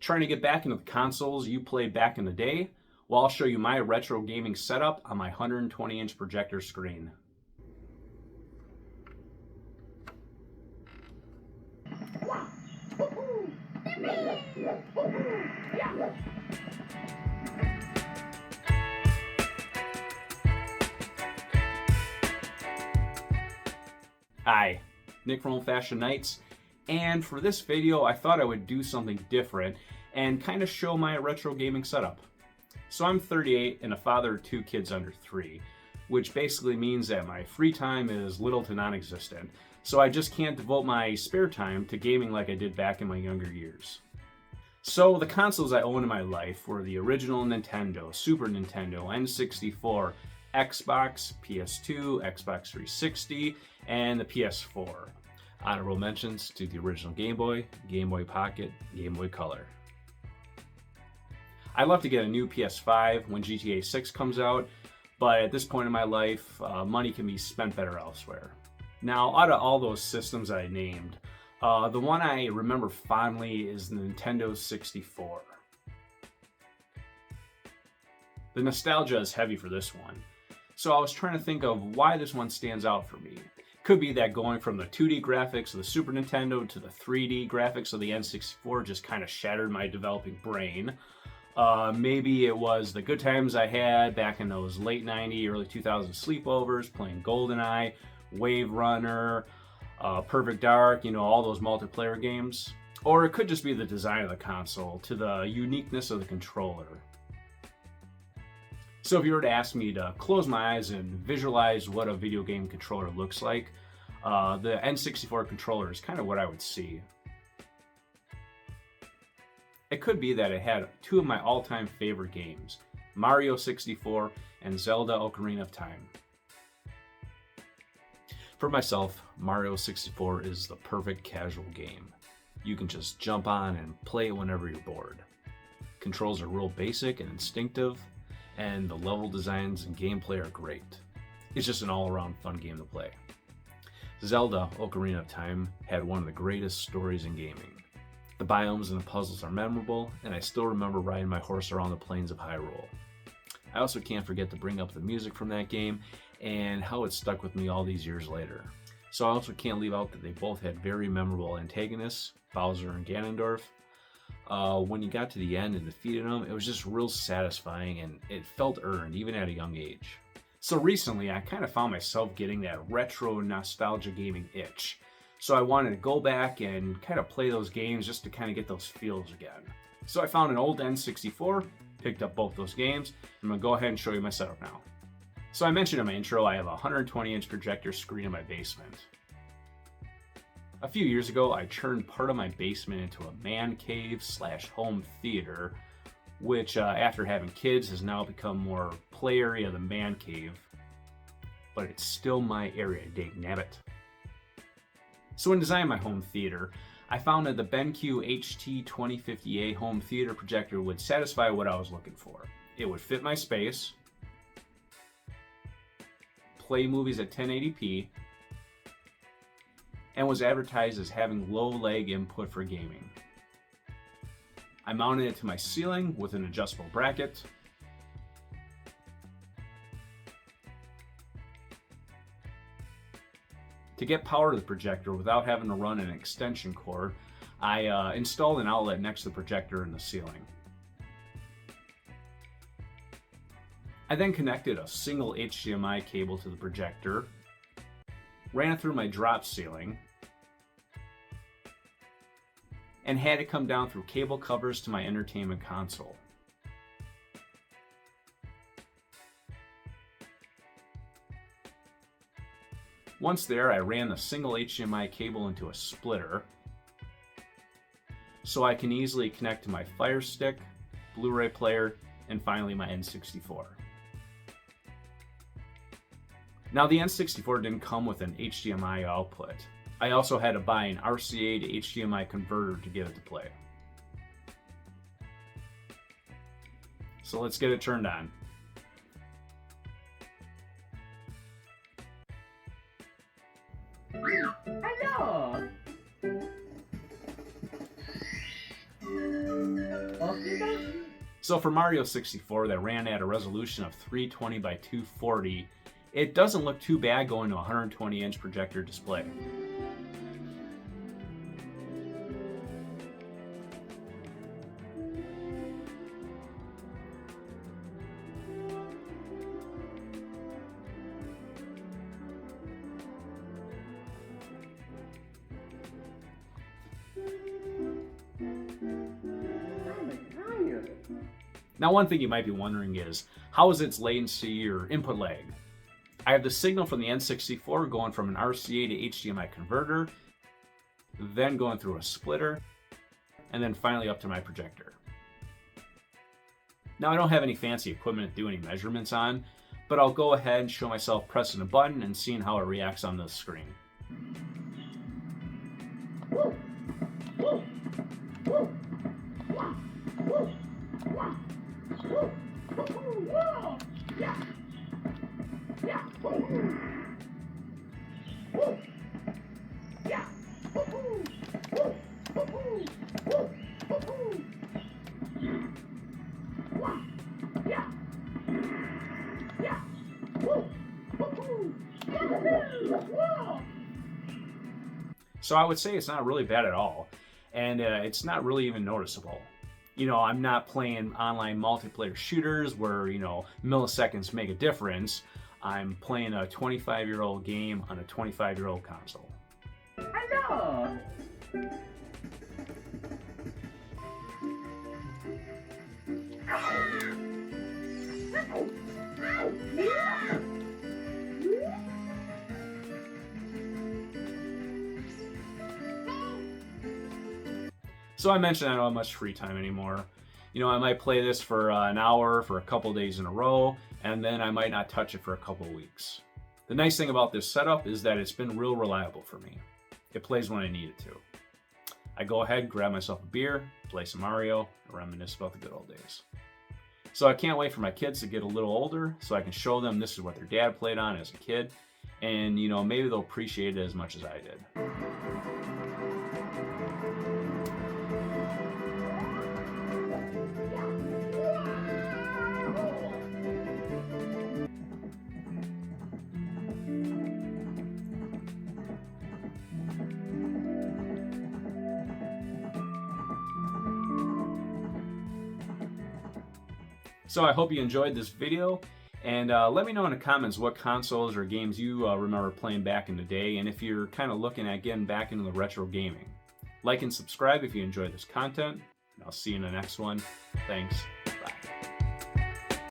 Trying to get back into the consoles you played back in the day? Well, I'll show you my retro gaming setup on my 120-inch projector screen. Hi, Nick from Old Fashioned Nights, and for this video I thought I would do something different and kind of show my retro gaming setup. So I'm 38 and a father of 2 kids under 3, which basically means that my free time is little to non-existent, so I just can't devote my spare time to gaming like I did back in my younger years. So the consoles I own in my life were the original Nintendo, Super Nintendo, N64, Xbox, PS2, Xbox 360, and the PS4. Honorable mentions to the original Game Boy, Game Boy Pocket, Game Boy Color. I'd love to get a new PS5 when GTA 6 comes out, but at this point in my life, money can be spent better elsewhere. Now, out of all those systems I named, the one I remember fondly is the Nintendo 64. The nostalgia is heavy for this one, so I was trying to think of why this one stands out for me. Could be that going from the 2D graphics of the Super Nintendo to the 3D graphics of the N64 just kind of shattered my developing brain. Maybe it was the good times I had back in those late 90s, early 2000s sleepovers, playing GoldenEye, Wave Runner, Perfect Dark, all those multiplayer games. Or it could just be the design of the console to the uniqueness of the controller. So if you were to ask me to close my eyes and visualize what a video game controller looks like, the N64 controller is kind of what I would see. It could be that it had 2 of my all-time favorite games, Mario 64 and Zelda Ocarina of Time. For myself, Mario 64 is the perfect casual game. You can just jump on and play it whenever you're bored. Controls are real basic and instinctive, and the level designs and gameplay are great. It's just an all-around fun game to play. Zelda Ocarina of Time had one of the greatest stories in gaming. The biomes and the puzzles are memorable, and I still remember riding my horse around the plains of Hyrule. I also can't forget to bring up the music from that game and how it stuck with me all these years later. So I also can't leave out that they both had very memorable antagonists, Bowser and Ganondorf. When you got to the end and defeated them, it was just real satisfying and it felt earned, even at a young age. So recently, I kind of found myself getting that retro nostalgia gaming itch. So I wanted to go back and kind of play those games just to kind of get those feels again. So I found an old N64, picked up both those games, and I'm going to go ahead and show you my setup now. So I mentioned in my intro, I have a 120-inch projector screen in my basement. A few years ago, I turned part of my basement into a man cave / home theater, which after having kids has now become more play area than man cave, but it's still my area, dagnabbit. So when designing my home theater, I found that the BenQ HT2050A home theater projector would satisfy what I was looking for. It would fit my space, play movies at 1080p, and was advertised as having low lag input for gaming. I mounted it to my ceiling with an adjustable bracket. To get power to the projector without having to run an extension cord, I installed an outlet next to the projector in the ceiling. I then connected a single HDMI cable to the projector, ran it through my drop ceiling, and had it come down through cable covers to my entertainment console. Once there, I ran the single HDMI cable into a splitter so I can easily connect to my Fire Stick, Blu-ray player, and finally my N64. Now the N64 didn't come with an HDMI output. I also had to buy an RCA to HDMI converter to get it to play. So let's get it turned on. Hello! So for Mario 64 that ran at a resolution of 320 by 240, it doesn't look too bad going to a 120-inch projector display. Now, one thing you might be wondering is, how is its latency or input lag? I have the signal from the N64 going from an RCA to HDMI converter, then going through a splitter, and then finally up to my projector. Now, I don't have any fancy equipment to do any measurements on, but I'll go ahead and show myself pressing a button and seeing how it reacts on the screen. So I would say it's not really bad at all, and it's not really even noticeable. You know, I'm not playing online multiplayer shooters where, you know, milliseconds make a difference. I'm playing a 25-year-old game on a 25-year-old console. I know! So I mentioned I don't have much free time anymore. You know, I might play this for an hour for a couple days in a row, and then I might not touch it for a couple weeks. The nice thing about this setup is that it's been real reliable for me. It plays when I need it to. I go ahead, grab myself a beer, play some Mario, and reminisce about the good old days. So I can't wait for my kids to get a little older so I can show them this is what their dad played on as a kid, and you know, maybe they'll appreciate it as much as I did. So I hope you enjoyed this video, and let me know in the comments what consoles or games you remember playing back in the day, and if you're kind of looking at getting back into the retro gaming. Like and subscribe if you enjoyed this content, and I'll see you in the next one. Thanks.